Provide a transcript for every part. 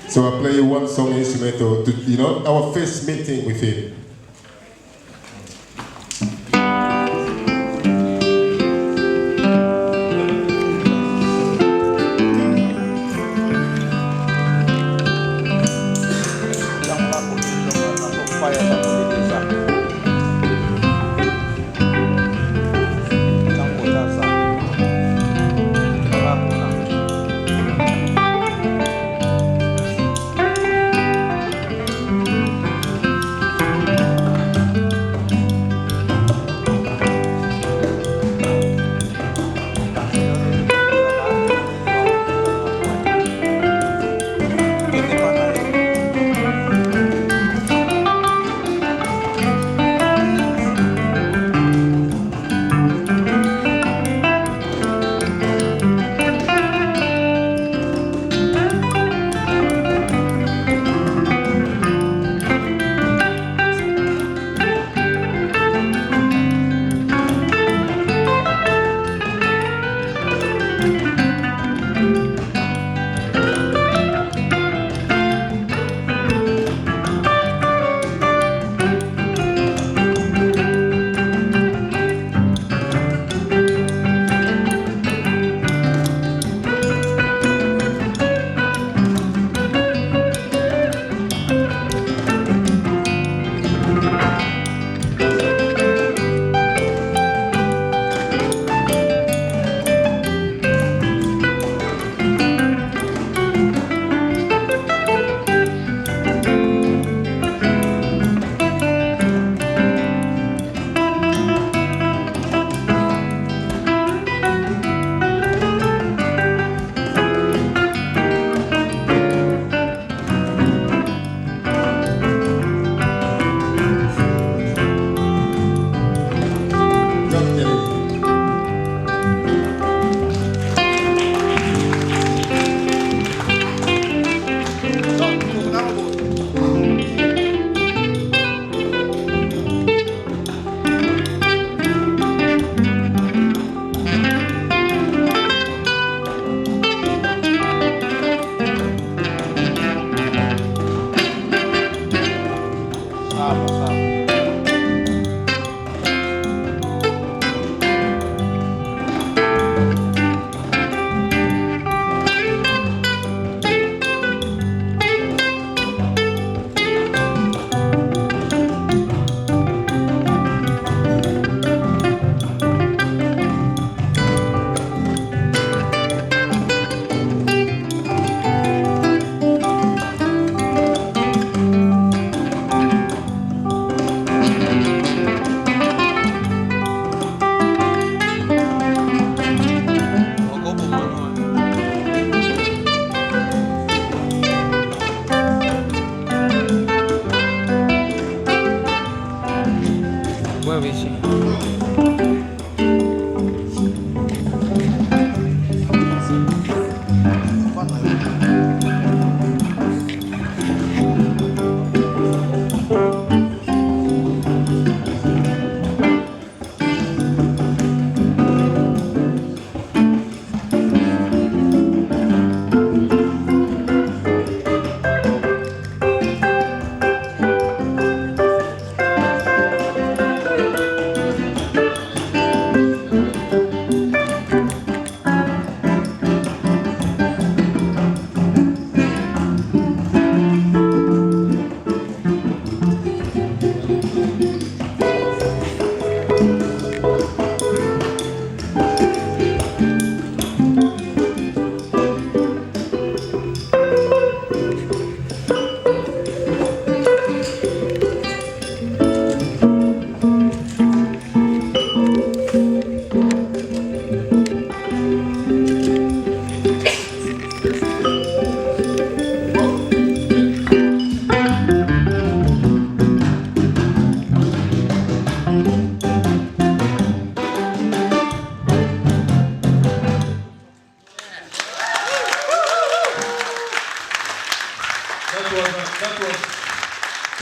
So I play one song instrumental to, our first meeting with him.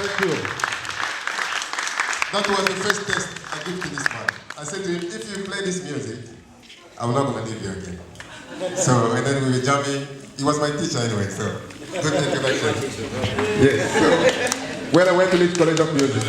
Thank you. That was the first test I gave to this man. I said to him, if you play this music, I'm not going to leave you again. So, and then we were jamming. He was my teacher anyway, so good introduction. Yes. So, when I went to Leeds College of Music.